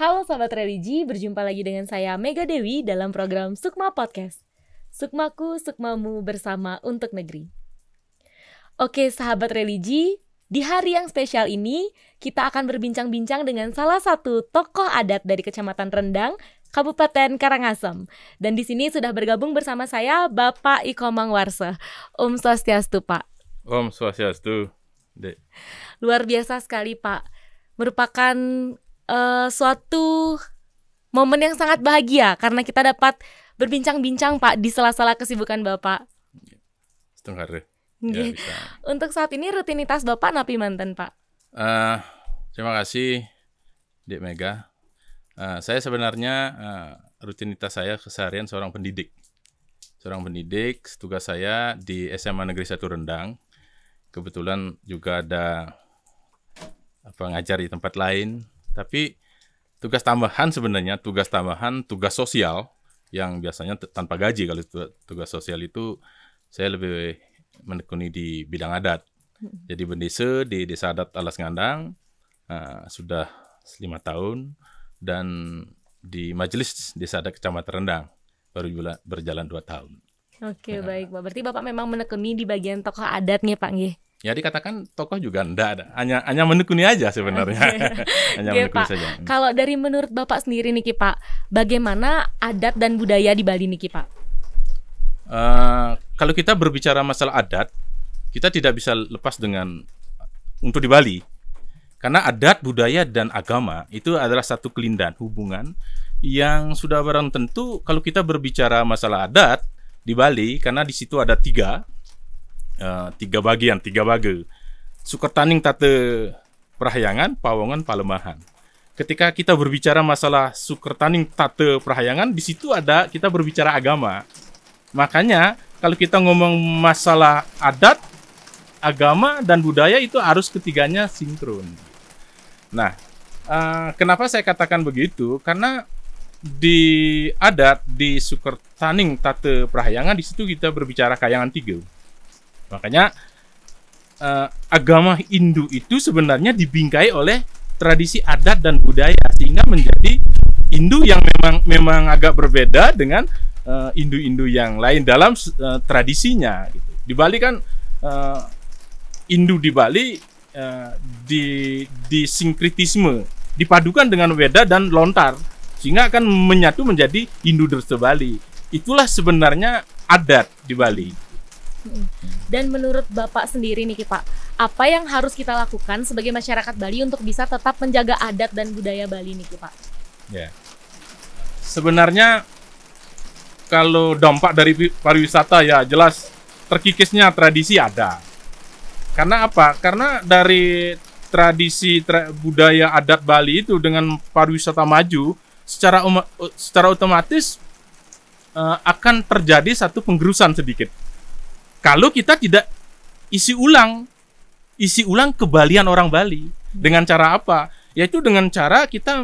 Halo Sahabat Religi, berjumpa lagi dengan saya Mega Dewi dalam program Sukma Podcast. Sukmaku, sukmamu bersama untuk negeri. Oke Sahabat Religi, di hari yang spesial ini kita akan berbincang-bincang dengan salah satu tokoh adat dari Kecamatan Rendang, Kabupaten Karangasem. Dan di sini sudah bergabung bersama saya Bapak Iko Mangwarse. Om Swastiastu Pak. Om Swastiastu, Dek. Luar biasa sekali Pak. Merupakan suatu momen yang sangat bahagia karena kita dapat berbincang-bincang Pak di sela-sela kesibukan Bapak. Setengah ya, bisa. Untuk saat ini rutinitas Bapak napi manten Pak? Terima kasih Dek Mega. Saya sebenarnya rutinitas saya keseharian seorang pendidik. Tugas saya di SMA Negeri 1 Rendang. Kebetulan juga ada ngajar di tempat lain. Tapi tugas tambahan, tugas sosial yang biasanya tanpa gaji. Kalau tugas sosial itu saya lebih menekuni di bidang adat. Jadi bendesa di Desa Adat Alas Ngandang sudah 5 tahun dan di Majelis Desa Adat Kecamatan Rendang baru berjalan 2 tahun. Oke, baik Pak. Berarti Bapak memang menekuni di bagian tokoh adatnya Pak nggih? Ya dikatakan tokoh juga enggak ada, hanya menekuni aja sebenarnya. Hanya menekuni Pak. saja. Kalau dari menurut Bapak sendiri nih Pak, bagaimana adat dan budaya di Bali nih Pak? Kalau kita berbicara masalah adat, kita tidak bisa lepas dengan untuk di Bali. Karena adat, budaya, dan agama itu adalah satu kelindahan hubungan yang sudah barang tentu kalau kita berbicara masalah adat di Bali, karena di situ ada tiga baga. Sukertaning tate Prahyangan, Pawongan, Palemahan. Ketika kita berbicara masalah Sukertaning tate Prahyangan, di situ kita berbicara agama. Makanya kalau kita ngomong masalah adat, agama, dan budaya itu harus ketiganya sinkron. Nah, kenapa saya katakan begitu? Karena di adat, di Sukertaning tate Prahyangan, di situ kita berbicara kayangan 3. Makanya agama Hindu itu sebenarnya dibingkai oleh tradisi adat dan budaya sehingga menjadi Hindu yang memang agak berbeda dengan Hindu-Hindu yang lain dalam tradisinya. Gitu. Di Bali kan Hindu di Bali di sinkretisme dipadukan dengan Weda dan Lontar sehingga akan menyatu menjadi Hindu Dresta Bali. Itulah sebenarnya adat di Bali. Dan menurut Bapak sendiri nih Pak, apa yang harus kita lakukan sebagai masyarakat Bali untuk bisa tetap menjaga adat dan budaya Bali nih Pak? Ya, sebenarnya kalau dampak dari pariwisata ya jelas terkikisnya tradisi ada. Karena apa? Karena dari tradisi budaya adat Bali itu dengan pariwisata maju, secara otomatis akan terjadi satu penggerusan sedikit. Kalau kita tidak isi ulang kebalian orang Bali. Dengan cara apa? Yaitu dengan cara kita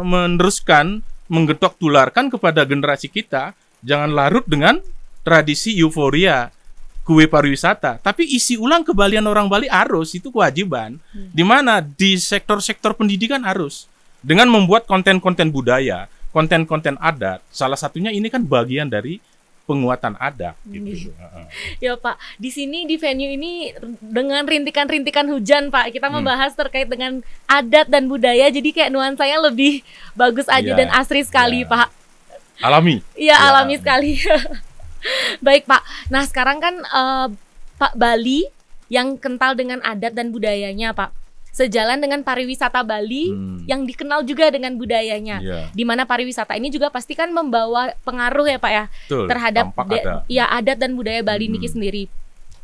meneruskan, menggetok tularkan kepada generasi kita, jangan larut dengan tradisi euforia, kue pariwisata. Tapi isi ulang kebalian orang Bali harus, itu kewajiban. Di mana di sektor-sektor pendidikan harus. Dengan membuat konten-konten budaya, konten-konten adat. Salah satunya ini kan bagian dari penguatan adat gitu. Ya Pak, di sini di venue ini dengan rintikan-rintikan hujan Pak, kita membahas terkait dengan adat dan budaya, jadi kayak nuansanya lebih bagus aja dan asri sekali Pak. Alami. Iya, alami sekali. Baik Pak, nah sekarang kan Pak Bali yang kental dengan adat dan budayanya Pak. Sejalan dengan pariwisata Bali yang dikenal juga dengan budayanya, di mana pariwisata ini juga pasti kan membawa pengaruh ya Pak ya. Betul, terhadap adat dan budaya Bali niki sendiri.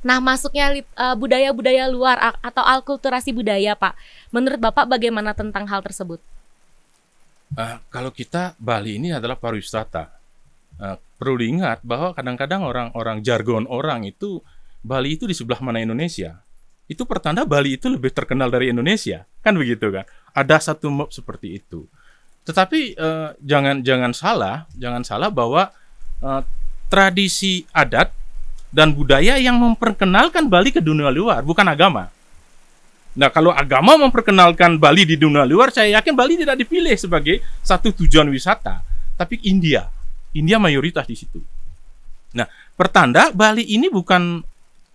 Nah masuknya budaya-budaya luar atau alkulturasi budaya Pak, menurut Bapak bagaimana tentang hal tersebut? Kalau kita Bali ini adalah pariwisata, perlu diingat bahwa kadang-kadang orang jargon orang itu Bali itu di sebelah mana Indonesia. Itu pertanda Bali itu lebih terkenal dari Indonesia, kan begitu kan? Ada satu mob seperti itu. Tetapi jangan salah bahwa tradisi adat dan budaya yang memperkenalkan Bali ke dunia luar, bukan agama. Nah, kalau agama memperkenalkan Bali di dunia luar, saya yakin Bali tidak dipilih sebagai satu tujuan wisata, tapi India mayoritas di situ. Nah, pertanda Bali ini bukan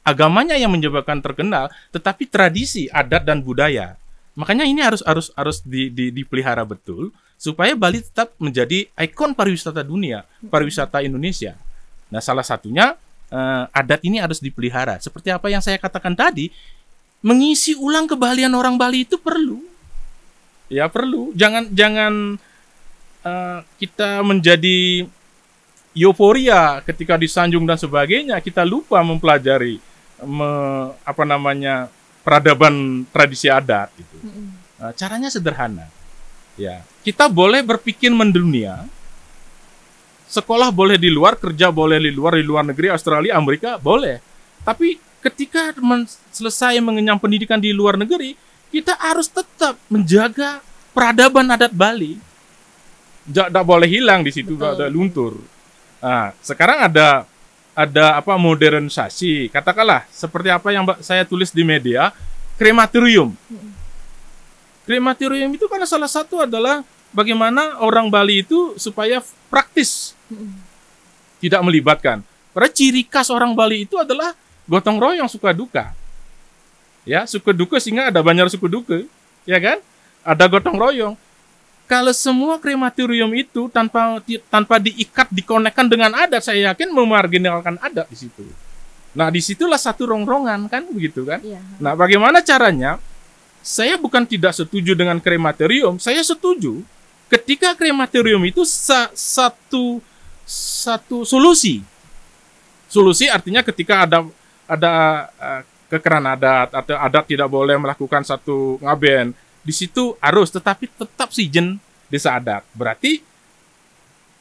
agamanya yang menyebabkan terkenal, tetapi tradisi, adat dan budaya. Makanya ini harus dipelihara betul supaya Bali tetap menjadi ikon pariwisata dunia, pariwisata Indonesia. Nah, salah satunya adat ini harus dipelihara. Seperti apa yang saya katakan tadi, mengisi ulang kebahagiaan orang Bali itu perlu. Ya, perlu. Jangan kita menjadi euforia ketika disanjung dan sebagainya, kita lupa mempelajari peradaban tradisi adat gitu. Caranya sederhana. Ya, kita boleh berpikir mendunia. Sekolah boleh di luar, kerja boleh di luar negeri, Australia, Amerika boleh. Tapi ketika selesai mengenyam pendidikan di luar negeri, kita harus tetap menjaga peradaban adat Bali. Tidak boleh hilang di situ, ada luntur. Nah, sekarang ada modernisasi, katakanlah seperti apa yang saya tulis di media, krematorium. Krematorium itu kan salah satu adalah bagaimana orang Bali itu supaya praktis, tidak melibatkan. Karena ciri khas orang Bali itu adalah gotong royong, suka duka. Ya, suka duka sehingga ada banyak suku duka, ya kan? Ada gotong royong. Kalau semua krematorium itu tanpa diikat, dikonekkan dengan adat, saya yakin memarginalkan adat di situ. Nah, disitulah satu rongrongan kan, begitu kan? Ya. Nah, bagaimana caranya? Saya bukan tidak setuju dengan krematorium, saya setuju ketika krematorium itu satu solusi. Solusi artinya ketika ada kekeran adat atau adat tidak boleh melakukan satu ngaben. Di situ harus, tetapi tetap sijen desa adat. Berarti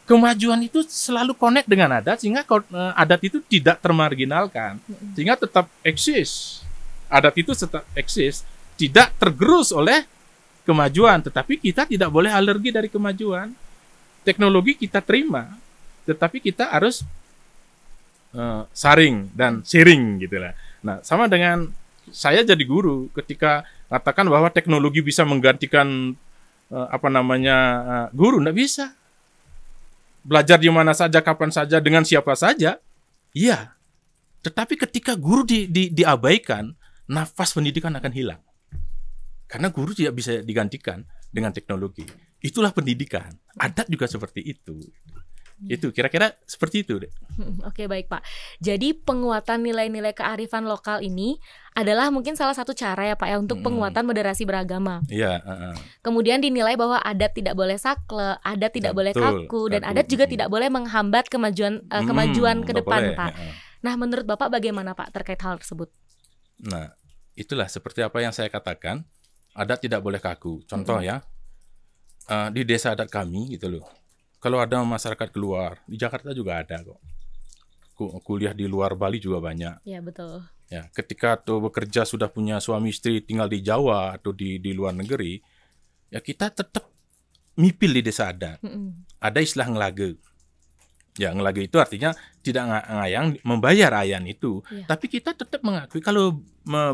kemajuan itu selalu connect dengan adat, sehingga adat itu tidak termarginalkan, sehingga tetap eksis. Adat itu tetap eksis, tidak tergerus oleh kemajuan, tetapi kita tidak boleh alergi dari kemajuan. Teknologi kita terima, tetapi kita harus saring dan sharing gitulah. Nah, sama dengan saya jadi guru ketika katakan bahwa teknologi bisa menggantikan guru, nggak bisa. Belajar di mana saja, kapan saja, dengan siapa saja, iya. Tetapi ketika guru diabaikan, nafas pendidikan akan hilang. Karena guru tidak bisa digantikan dengan teknologi. Itulah pendidikan. Adat juga seperti itu. Itu kira-kira seperti itu deh. Oke, baik Pak. Jadi penguatan nilai-nilai kearifan lokal ini adalah mungkin salah satu cara ya Pak ya untuk penguatan moderasi beragama. Iya. Kemudian dinilai bahwa adat tidak boleh sakle, adat tidak boleh kaku, dan adat juga tidak boleh menghambat kemajuan ke depan Pak. Nah, menurut Bapak bagaimana Pak terkait hal tersebut? Nah, itulah seperti apa yang saya katakan, adat tidak boleh kaku. Contoh ya, di desa adat kami gitu loh. Kalau ada masyarakat keluar, di Jakarta juga ada kok. Kuliah di luar Bali juga banyak. Ya, betul. Ya, ketika tuh bekerja sudah punya suami istri tinggal di Jawa atau di luar negeri, ya kita tetap mipil di desa adat. Ada istilah ngelage. Ya, ngelage itu artinya tidak ngayang membayar ayan itu. Ya. Tapi kita tetap mengakui kalau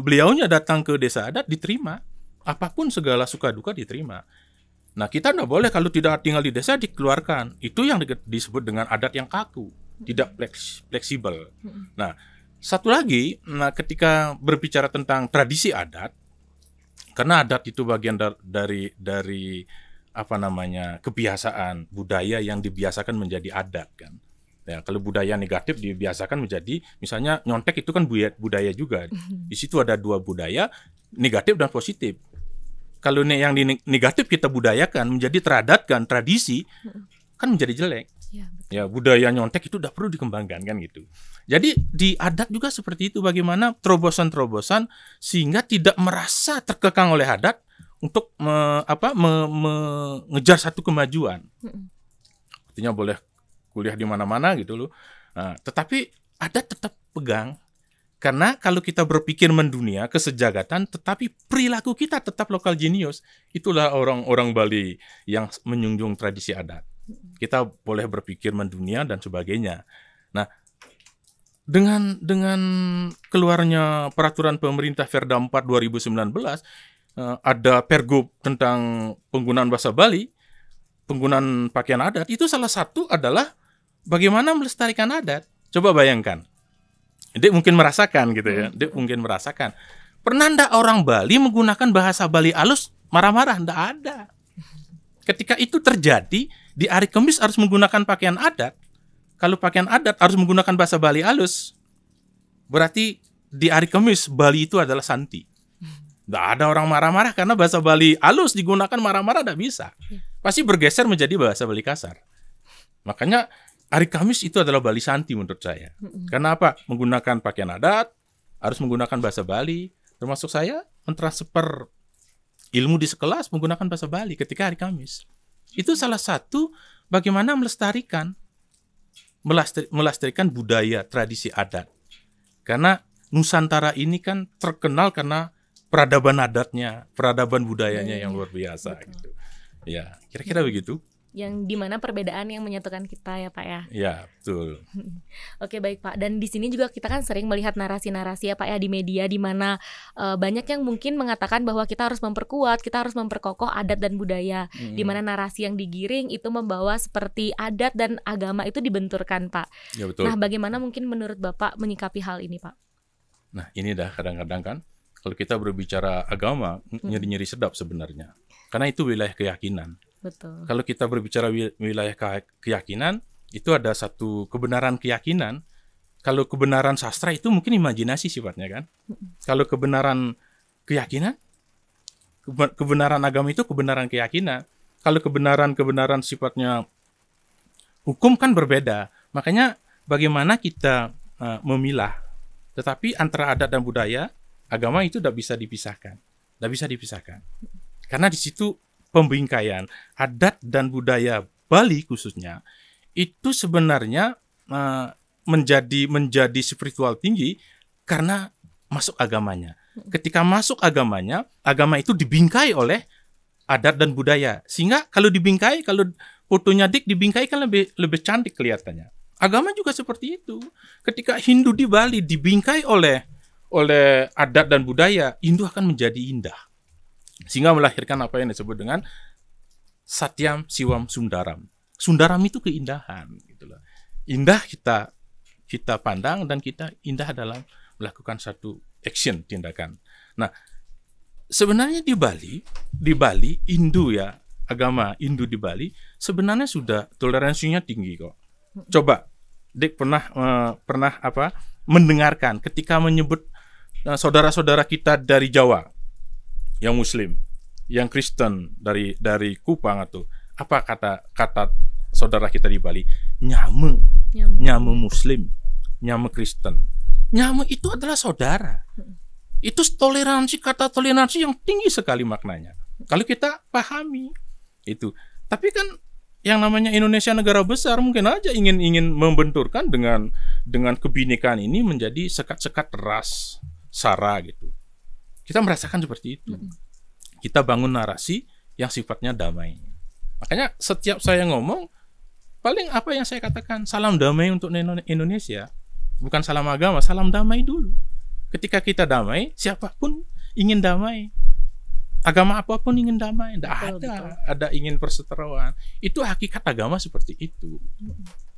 beliaunya datang ke desa adat diterima. Apapun segala suka duka diterima. Nah, kita tidak boleh kalau tidak tinggal di desa dikeluarkan. Itu yang disebut dengan adat yang kaku, tidak fleksibel. Nah, satu lagi, ketika berbicara tentang tradisi adat, karena adat itu bagian dari kebiasaan budaya yang dibiasakan menjadi adat kan. Ya, kalau budaya negatif dibiasakan menjadi, misalnya nyontek itu kan budaya juga. Di situ ada dua budaya, negatif dan positif. Kalau yang negatif kita budayakan, menjadi teradatkan, tradisi, kan menjadi jelek. Ya, budaya nyontek itu udah perlu dikembangkan kan gitu. Jadi di adat juga seperti itu, bagaimana terobosan-terobosan sehingga tidak merasa terkekang oleh adat untuk mengejar satu kemajuan. Artinya boleh kuliah di mana-mana gitu loh. Nah, tetapi adat tetap pegang. Karena kalau kita berpikir mendunia, kesejagatan, tetapi perilaku kita tetap lokal jenius. Itulah orang-orang Bali yang menjunjung tradisi adat. Kita boleh berpikir mendunia dan sebagainya. Nah, dengan keluarnya peraturan pemerintah Perda 4 2019, ada pergub tentang penggunaan bahasa Bali, penggunaan pakaian adat, itu salah satu adalah bagaimana melestarikan adat. Coba bayangkan. Dek mungkin merasakan gitu ya. Dek mungkin merasakan. Pernah ndak orang Bali menggunakan bahasa Bali halus marah-marah? Ndak ada. Ketika itu terjadi, di hari Kamis harus menggunakan pakaian adat. Kalau pakaian adat harus menggunakan bahasa Bali halus. Berarti di hari Kamis Bali itu adalah Santi. Nggak ada orang marah-marah karena bahasa Bali halus digunakan marah-marah nggak bisa. Pasti bergeser menjadi bahasa Bali kasar. Makanya hari Kamis itu adalah Bali Santi menurut saya. Karena apa? Menggunakan pakaian adat, harus menggunakan bahasa Bali. Termasuk saya mentransfer ilmu di sekelas menggunakan bahasa Bali ketika hari Kamis. Itu salah satu bagaimana melestarikan budaya, tradisi adat. Karena Nusantara ini kan terkenal karena peradaban adatnya, peradaban budayanya yang luar biasa gitu. Ya, kira-kira begitu. Yang dimana perbedaan yang menyatukan kita ya Pak ya. Ya, betul. Oke baik Pak. Dan di sini juga kita kan sering melihat narasi-narasi ya Pak ya di media, di mana banyak yang mungkin mengatakan bahwa kita harus memperkuat, kita harus memperkokoh adat dan budaya. Di mana narasi yang digiring itu membawa seperti adat dan agama itu dibenturkan Pak. Ya, betul. Nah bagaimana mungkin menurut Bapak menyikapi hal ini Pak? Nah ini dah kadang-kadang kan kalau kita berbicara agama nyeri-nyeri sedap sebenarnya. Karena itu wilayah keyakinan. Betul. Kalau kita berbicara wilayah keyakinan, itu ada satu kebenaran keyakinan. Kalau kebenaran sastra itu mungkin imajinasi sifatnya kan. Kalau kebenaran keyakinan, kebenaran agama itu kebenaran keyakinan. Kalau kebenaran sifatnya hukum kan berbeda. Makanya bagaimana kita memilah. Tetapi antara adat dan budaya, agama itu tidak bisa dipisahkan. Tidak bisa dipisahkan. Karena di situ pembingkaian adat dan budaya Bali khususnya itu sebenarnya menjadi spiritual tinggi karena masuk agamanya. Ketika masuk agamanya, agama itu dibingkai oleh adat dan budaya. Sehingga kalau dibingkai, kalau fotonya dibingkai kan lebih cantik kelihatannya. Agama juga seperti itu. Ketika Hindu di Bali dibingkai oleh adat dan budaya, Hindu akan menjadi indah. Sehingga melahirkan apa yang disebut dengan Satyam Siwam Sundaram. Sundaram itu keindahan, gitulah. Indah kita pandang dan kita indah dalam melakukan satu action, tindakan. Nah, sebenarnya di Bali Hindu ya, agama Hindu di Bali sebenarnya sudah toleransinya tinggi kok. Coba Dek pernah mendengarkan ketika menyebut saudara-saudara kita dari Jawa yang Muslim, yang Kristen dari Kupang atau apa kata saudara kita di Bali? Nyame Muslim, nyame Kristen. Nyame itu adalah saudara. Itu kata toleransi yang tinggi sekali maknanya. Kalau kita pahami itu. Tapi kan yang namanya Indonesia negara besar mungkin aja ingin membenturkan dengan kebinekaan ini menjadi sekat-sekat ras, sara gitu. Kita merasakan seperti itu. Kita bangun narasi yang sifatnya damai. Makanya setiap saya ngomong, paling apa yang saya katakan, salam damai untuk Indonesia. Bukan salam agama, salam damai dulu. Ketika kita damai, siapapun ingin damai. Agama apapun ingin damai. Tidak ada ingin perseteruan. Itu hakikat agama seperti itu.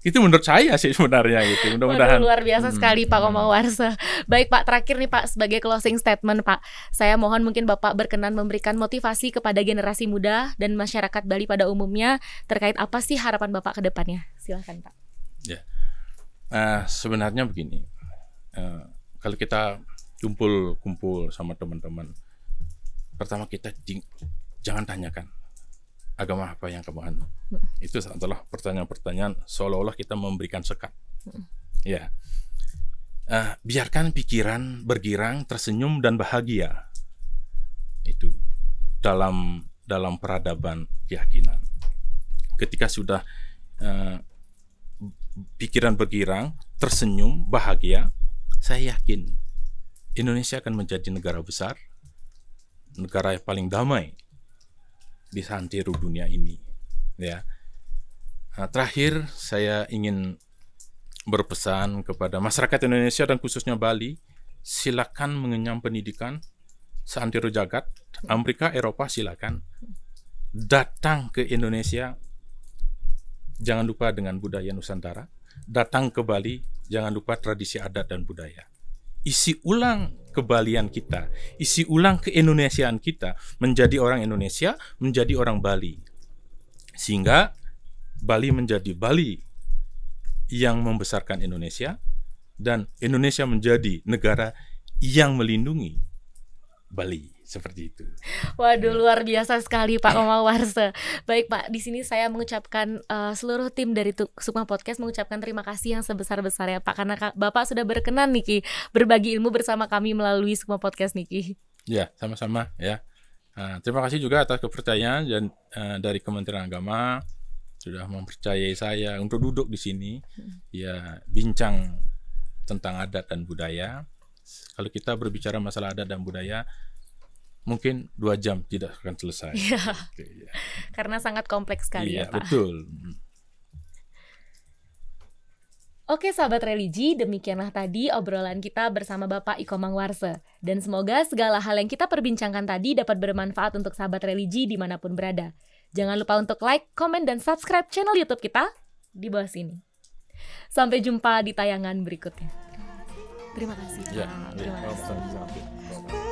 Itu menurut saya sih sebenarnya gitu. Mudah-mudahan. Luar biasa sekali Pak Komawarsa. Baik Pak, terakhir nih Pak sebagai closing statement Pak. Saya mohon mungkin Bapak berkenan memberikan motivasi kepada generasi muda dan masyarakat Bali pada umumnya terkait apa sih harapan Bapak ke depannya. Silakan Pak. Ya. Sebenarnya begini. Kalau kita kumpul sama teman-teman, pertama kita jangan tanyakan agama apa yang kamu anut. Itu adalah pertanyaan-pertanyaan seolah-olah kita memberikan sekat. Ya, biarkan pikiran bergirang, tersenyum dan bahagia. Itu dalam peradaban keyakinan. Ketika sudah pikiran bergirang, tersenyum, bahagia, saya yakin Indonesia akan menjadi negara besar, negara yang paling damai di santero dunia ini. Ya. Terakhir saya ingin berpesan kepada masyarakat Indonesia dan khususnya Bali, silakan mengenyam pendidikan seantero jagat. Amerika, Eropa silakan datang ke Indonesia. Jangan lupa dengan budaya Nusantara. Datang ke Bali, jangan lupa tradisi adat dan budaya. Isi ulang kebalian kita, isi ulang keindonesiaan kita, menjadi orang Indonesia, menjadi orang Bali. Sehingga Bali menjadi Bali yang membesarkan Indonesia, dan Indonesia menjadi negara yang melindungi Bali. Seperti itu. Waduh, luar biasa sekali Pak Komang Warse. Baik Pak, di sini saya mengucapkan seluruh tim dari Sukma Podcast mengucapkan terima kasih yang sebesar-besarnya Pak, karena Bapak sudah berkenan Niki berbagi ilmu bersama kami melalui Sukma Podcast Niki. Ya, sama-sama ya. Terima kasih juga atas kepercayaan dan dari Kementerian Agama sudah mempercayai saya untuk duduk di sini, ya bincang tentang adat dan budaya. Kalau kita berbicara masalah adat dan budaya, mungkin 2 jam tidak akan selesai. Ya, karena sangat kompleks sekali ya Pak. Betul. Oke sahabat religi, demikianlah tadi obrolan kita bersama Bapak Iko Mangwarse. Dan semoga segala hal yang kita perbincangkan tadi dapat bermanfaat untuk sahabat religi dimanapun berada. Jangan lupa untuk like, komen, dan subscribe channel YouTube kita di bawah sini. Sampai jumpa di tayangan berikutnya. Terima kasih. Ya, Terima kasih.